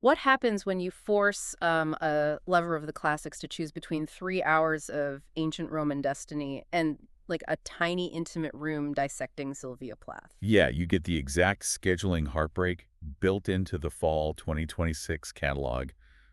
What happens when you force a lover of the classics to choose between 3 hours of ancient Roman destiny and like a tiny intimate room dissecting Sylvia Plath? Yeah, you get the exact scheduling heartbreak built into the fall 2026 catalog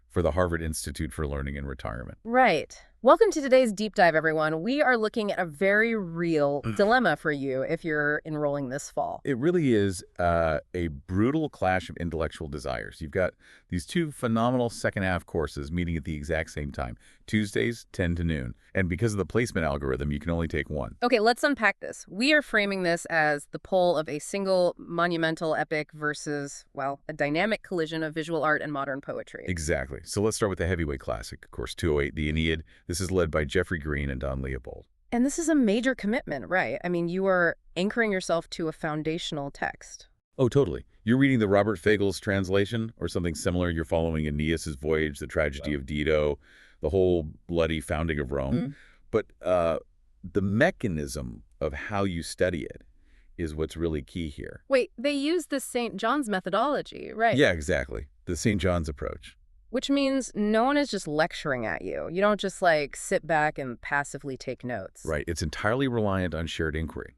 for the Harvard Institute for Learning and Retirement. Right. Welcome to today's deep dive, everyone. We are looking at a very real dilemma for you if you're enrolling this fall. It really is a brutal clash of intellectual desires. You've got these two phenomenal second half courses meeting at the exact same time, Tuesdays, 10 to noon. And because of the placement algorithm, you can only take one. Okay, let's unpack this. We are framing this as the pull of a single monumental epic versus, well, a dynamic collision of visual art and modern poetry. Exactly. So let's start with the heavyweight classic, Course 208, the Aeneid. This is led by Jeffrey Green and Don Leopold. And this is a major commitment, right? I mean, you are anchoring yourself to a foundational text. Oh, totally. You're reading the Robert Fagel's translation or something similar. You're following Aeneas's voyage, the tragedy of Dido, the whole bloody founding of Rome. But the mechanism of how you study it is what's really key here. Wait, they use the St. John's methodology, right? Yeah, exactly. The St. John's approach. Which means no one is just lecturing at you. You don't just like sit back and passively take notes. Right. It's entirely reliant on shared inquiry.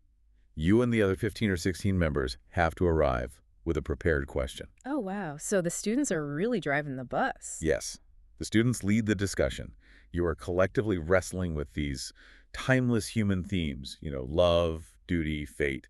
You and the other 15 or 16 members have to arrive with a prepared question. Oh, wow. So the students are really driving the bus. Yes. The students lead the discussion. You are collectively wrestling with these timeless human themes, love, duty, fate.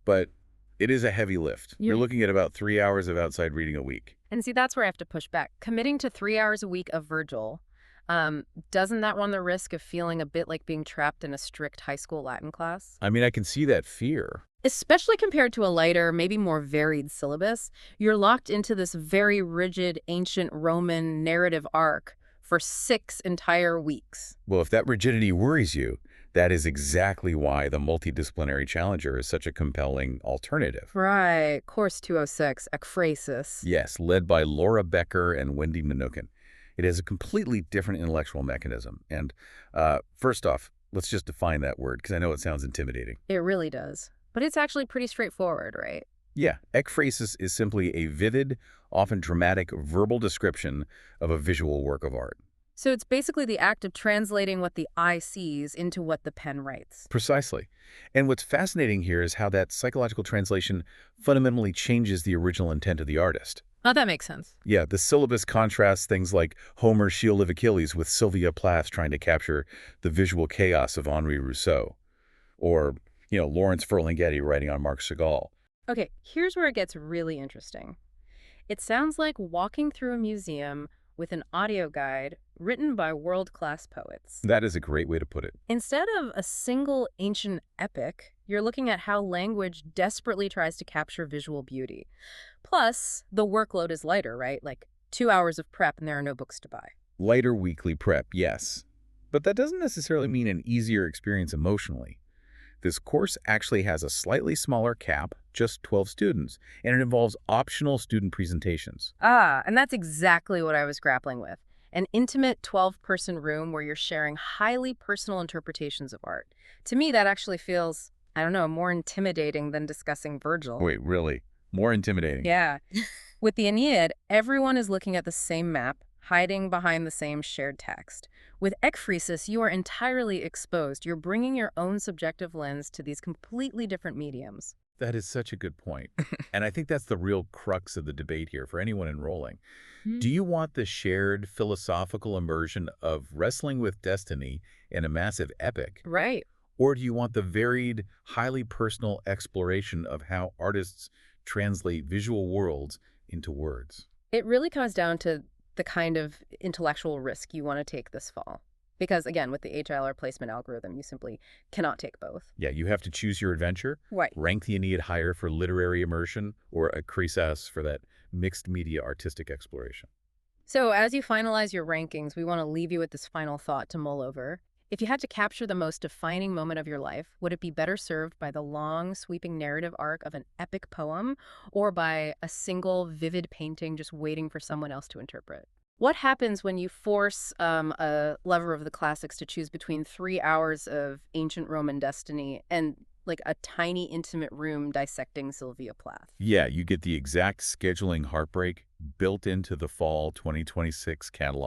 But it is a heavy lift. You're looking at about 3 hours of outside reading a week. And see, that's where I have to push back. Committing to 3 hours a week of Virgil, doesn't that run the risk of feeling a bit like being trapped in a strict high school Latin class? I mean, I can see that fear. Especially compared to a lighter, maybe more varied syllabus, you're locked into this very rigid ancient Roman narrative arc for 6 entire weeks. Well, if that rigidity worries you, that is exactly why the multidisciplinary challenger is such a compelling alternative. Right. Course 206, Ekphrasis. Yes, led by Laura Becker and Wendy Mnookin. It has a completely different intellectual mechanism. And first off, let's just define that word, because I know it sounds intimidating. It really does. But it's actually pretty straightforward, right? Yeah, ekphrasis is simply a vivid, often dramatic verbal description of a visual work of art. So it's basically the act of translating what the eye sees into what the pen writes. Precisely. And what's fascinating here is how that psychological translation fundamentally changes the original intent of the artist. Oh, that makes sense. Yeah, the syllabus contrasts things like Homer's Shield of Achilles with Sylvia Plath trying to capture the visual chaos of Henri Rousseau. Or, Lawrence Ferlinghetti writing on Marc Chagall. Okay, here's where it gets really interesting. It sounds like walking through a museum with an audio guide written by world-class poets. That is a great way to put it. Instead of a single ancient epic, you're looking at how language desperately tries to capture visual beauty. Plus, the workload is lighter, right? Like 2 hours of prep and there are no books to buy. Lighter weekly prep, yes. But that doesn't necessarily mean an easier experience emotionally. This course actually has a slightly smaller cap, just 12 students, and it involves optional student presentations. Ah, and that's exactly what I was grappling with. An intimate 12-person room where you're sharing highly personal interpretations of art. To me, that actually feels, I don't know, more intimidating than discussing Virgil. Wait, really? More intimidating? Yeah. With the Aeneid, everyone is looking at the same map, hiding behind the same shared text. With ekphrasis, you are entirely exposed. You're bringing your own subjective lens to these completely different mediums. That is such a good point. And I think that's the real crux of the debate here for anyone enrolling. Do you want the shared philosophical immersion of wrestling with destiny in a massive epic? Right. Or do you want the varied, highly personal exploration of how artists translate visual worlds into words? It really comes down to the kind of intellectual risk you want to take this fall. Because, again, with the HILR placement algorithm, you simply cannot take both. Yeah, you have to choose your adventure, Right. rank the Aeneid higher for literary immersion, or Ekphrasis for that mixed media artistic exploration. So as you finalize your rankings, we want to leave you with this final thought to mull over. If you had to capture the most defining moment of your life, would it be better served by the long, sweeping narrative arc of an epic poem or by a single, vivid painting just waiting for someone else to interpret? What happens when you force a lover of the classics to choose between 3 hours of ancient Roman destiny and like a tiny, intimate room dissecting Sylvia Plath. Yeah, you get the exact scheduling heartbreak built into the fall 2026 catalog.